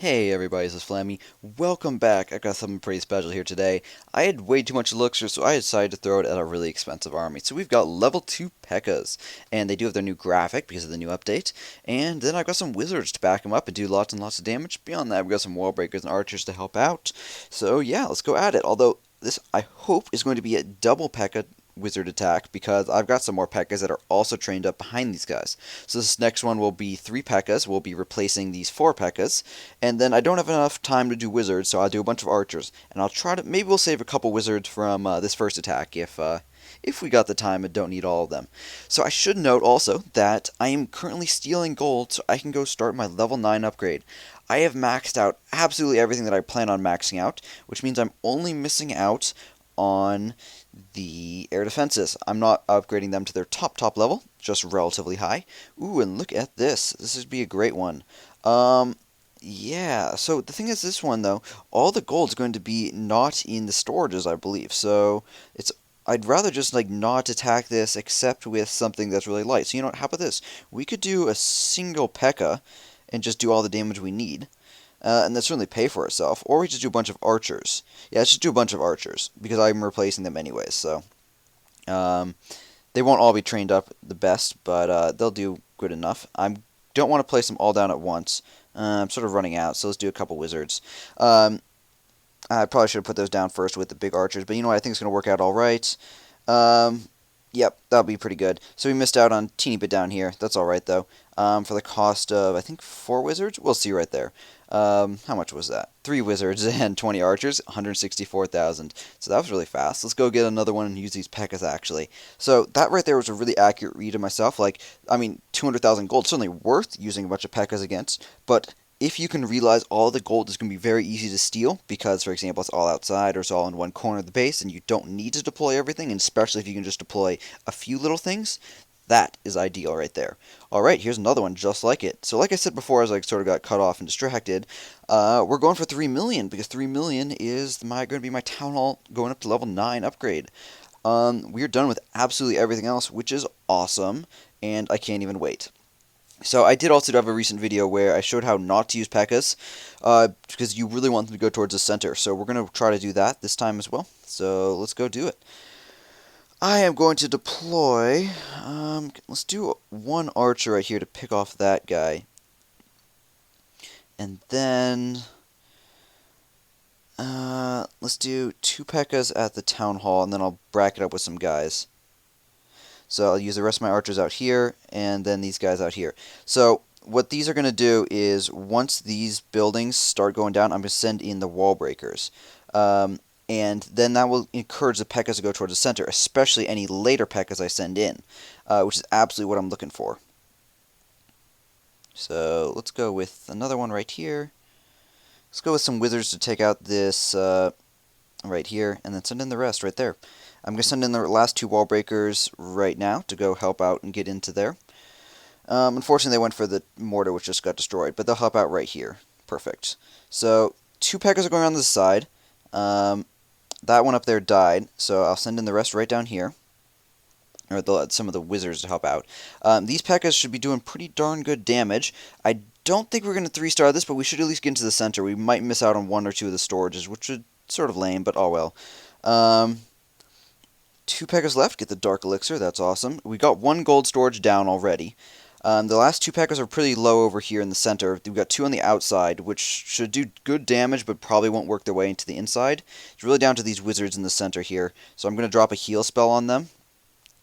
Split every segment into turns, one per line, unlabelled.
Hey everybody, this is Flammy. Welcome back. I got something pretty special here today. I had way too much Elixir, so I decided to throw it at a really expensive army. So we've got level 2 PEKKAs, and they do have their new graphic because of the new update. And then I've got some wizards to back them up and do lots and lots of damage. Beyond that, we've got some wall breakers and archers to help out. So yeah, let's go at it. Although this, I hope, is going to be a double PEKKA wizard attack because I've got some more P.E.K.K.A.s that are also trained up behind these guys. So this next one will be 3 P.E.K.K.A.s. We'll be replacing these 4 P.E.K.K.A.s. And then I don't have enough time to do wizards, so I'll do a bunch of archers. And I'll try to, maybe we'll save a couple wizards from this first attack if we got the time and don't need all of them. So I should note also that I am currently stealing gold so I can go start my level 9 upgrade. I have maxed out absolutely everything that I plan on maxing out, which means I'm only missing out on the air defenses. I'm not upgrading them to their top level, just relatively high. Ooh, and look at this. This would be a great one. Yeah, so the thing is this one, though, all the gold's going to be not in the storages, I believe. So I'd rather just, like, not attack this except with something that's really light. So, you know what, how about this? We could do a single P.E.K.K.A. and just do all the damage we need. And that certainly pay for itself. Or we just do a bunch of archers. Yeah, let's just do a bunch of archers, because I'm replacing them anyways, so. They won't all be trained up the best, but they'll do good enough. I don't want to place them all down at once. I'm sort of running out, so let's do a couple wizards. I probably should have put those down first with the big archers, but you know what, I think it's going to work out alright. Yep, that'll be pretty good. So we missed out on a teeny bit down here. That's alright, though. For the cost of, I think, 4 wizards? We'll see right there. How much was that? 3 wizards and 20 archers, 164,000. So that was really fast. Let's go get another one and use these P.E.K.K.A.s, actually. So that right there was a really accurate read of myself. Like, I mean, 200,000 gold, certainly worth using a bunch of P.E.K.K.A.s against, but if you can realize all the gold is going to be very easy to steal, because, for example, it's all outside or it's all in one corner of the base, and you don't need to deploy everything, and especially if you can just deploy a few little things, that is ideal right there. Alright, here's another one just like it. So like I said before, as I sort of got cut off and distracted, we're going for 3 million, because 3 million is going to be my Town Hall going up to level 9 upgrade. We're done with absolutely everything else, which is awesome, and I can't even wait. So I did also have a recent video where I showed how not to use P.E.K.K.A.s, because you really want them to go towards the center. So we're going to try to do that this time as well. So let's go do it. I am going to deploy, let's do 1 archer right here to pick off that guy. And then, let's do 2 P.E.K.K.A.s at the Town Hall, and then I'll bracket up with some guys. So I'll use the rest of my archers out here, and then these guys out here. So what these are going to do is, once these buildings start going down, I'm going to send in the wall breakers. And then that will encourage the P.E.K.K.A.s to go towards the center, especially any later P.E.K.K.A.s I send in, which is absolutely what I'm looking for. So let's go with another one right here. Let's go with some wizards to take out this right here, and then send in the rest right there. I'm going to send in the last 2 wall breakers right now to go help out and get into there. Unfortunately, they went for the mortar, which just got destroyed, but they'll help out right here. Perfect. So 2 P.E.K.K.A.s are going on this side. That one up there died, so I'll send in the rest right down here. Or some of the wizards to help out. These P.E.K.K.A.s should be doing pretty darn good damage. I don't think we're going to 3-star this, but we should at least get into the center. We might miss out on 1 or 2 of the storages, which would sort of lame, but oh well. 2 P.E.K.K.A.s left. Get the Dark Elixir. That's awesome. We got 1 gold storage down already. The last 2 P.E.K.K.A.s are pretty low over here in the center. We've got 2 on the outside, which should do good damage, but probably won't work their way into the inside. It's really down to these wizards in the center here. So I'm going to drop a heal spell on them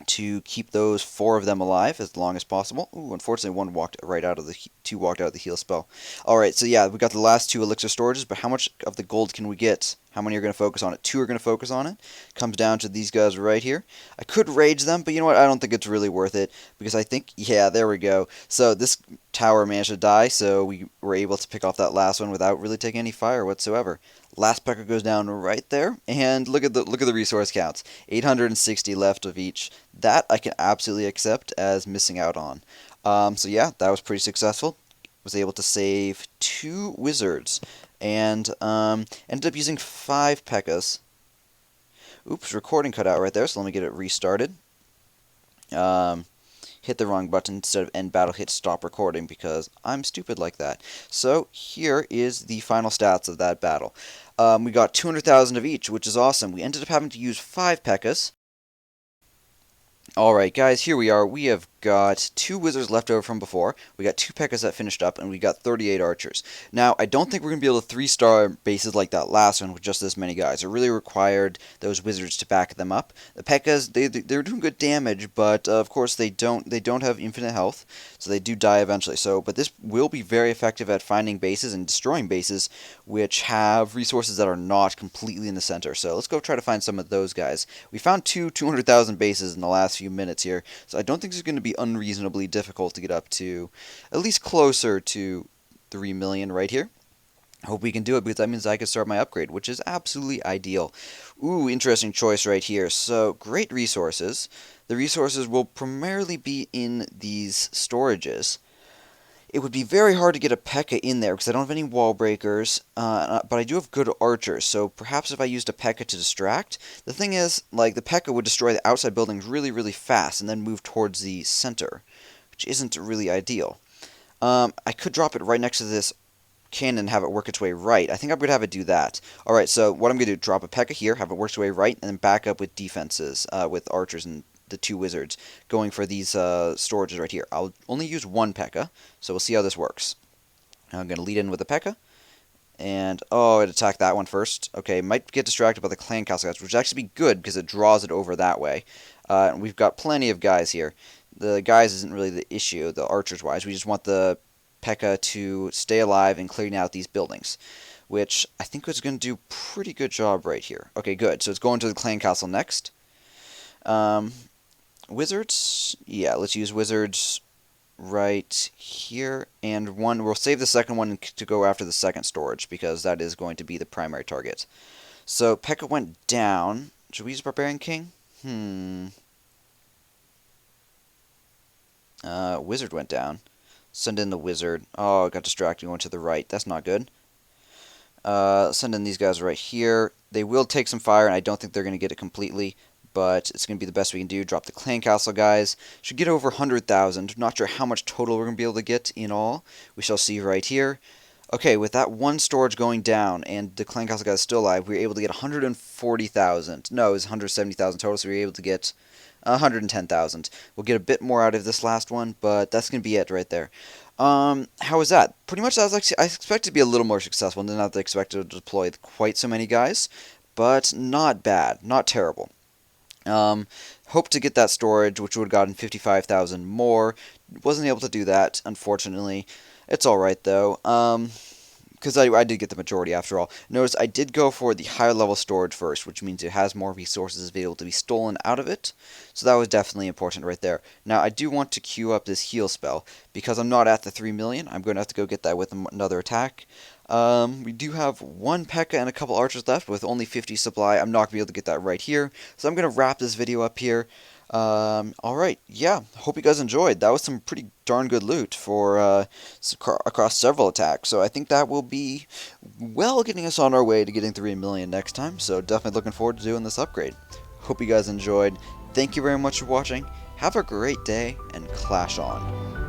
to keep those 4 of them alive as long as possible. Ooh, unfortunately, 1 walked right out of the 2 walked out of the heal spell. All right, so yeah, we got the last 2 elixir storages, but how much of the gold can we get? How many are going to focus on it? 2 are going to focus on it. Comes down to these guys right here. I could rage them, but you know what? I don't think it's really worth it, because I think, yeah, there we go. So this tower managed to die, so we were able to pick off that last one without really taking any fire whatsoever. Last P.E.K.K.A. goes down right there, and look at the resource counts. 860 left of each. That I can absolutely accept as missing out on. So yeah, that was pretty successful. Was able to save 2 wizards, and ended up using 5 P.E.K.K.A.s. Oops, recording cut out right there, so let me get it restarted. hit the wrong button. Instead of end battle, hit stop recording because I'm stupid like that. So here is the final stats of that battle. We got 200,000 of each, which is awesome. We ended up having to use 5 PEKKAs. Alright guys, here we are. We have got 2 wizards left over from before. We got 2 PEKKAs that finished up, and we got 38 archers. Now, I don't think we're going to be able to 3-star bases like that last one with just this many guys. It really required those wizards to back them up. The PEKKAs, they're doing good damage, but of course they don't have infinite health, so they do die eventually. But this will be very effective at finding bases and destroying bases which have resources that are not completely in the center. So let's go try to find some of those guys. We found 200,000 bases in the last few minutes here, so I don't think it's going to be unreasonably difficult to get up to at least closer to 3 million right here. I hope we can do it because that means I can start my upgrade, which is absolutely ideal. Ooh, interesting choice right here. So, great resources. The resources will primarily be in these storages. It would be very hard to get a P.E.K.K.A in there because I don't have any wall breakers, but I do have good archers, so perhaps if I used a P.E.K.K.A to distract. The thing is, like, the P.E.K.K.A would destroy the outside buildings really, really fast and then move towards the center, which isn't really ideal. I could drop it right next to this cannon and have it work its way right. I think I'm going to have it do that. Alright, so what I'm going to do, drop a P.E.K.K.A here, have it work its way right, and then back up with defenses, with archers and the 2 wizards going for these storages right here. I'll only use 1 P.E.K.K.A, so we'll see how this works. I'm going to lead in with a P.E.K.K.A, and oh, it attacked that one first. Okay, might get distracted by the clan castle guys, which would actually be good because it draws it over that way. And we've got plenty of guys here. The guys isn't really the issue, the archers-wise. We just want the P.E.K.K.A to stay alive and clearing out these buildings, which I think is going to do a pretty good job right here. Okay, good. So it's going to the clan castle next. Wizards? Yeah, let's use wizards right here. And we'll save the second one to go after the second storage, because that is going to be the primary target. So P.E.K.K.A went down. Should we use Barbarian King? Wizard went down. Send in the wizard. Oh, got distracted going to the right. That's not good. Send in these guys right here. They will take some fire, and I don't think they're going to get it completely, but it's going to be the best we can do. Drop the clan castle guys. Should get over 100,000. Not sure how much total we're going to be able to get in all. We shall see right here. Okay, with that one storage going down and the clan castle guys still alive, we were able to get 140,000. No, it was 170,000 total, so we were able to get 110,000. We'll get a bit more out of this last one, but that's going to be it right there. How was that? Pretty much, I expected to be a little more successful, and did not expect to deploy quite so many guys, but not bad, not terrible. Hope to get that storage, which would have gotten 55,000 more. Wasn't able to do that, unfortunately. It's alright, though, because I did get the majority after all. Notice I did go for the higher level storage first, which means it has more resources available to be stolen out of it. So that was definitely important right there. Now, I do want to queue up this heal spell, because I'm not at the 3 million. I'm going to have to go get that with another attack. We do have 1 P.E.K.K.A and a couple archers left with only 50 supply. I'm not going to be able to get that right here, so I'm going to wrap this video up here. Alright, yeah, hope you guys enjoyed. That was some pretty darn good loot for across several attacks, so I think that will be, well, getting us on our way to getting 3 million next time, so definitely looking forward to doing this upgrade. Hope you guys enjoyed. Thank you very much for watching. Have a great day, and clash on.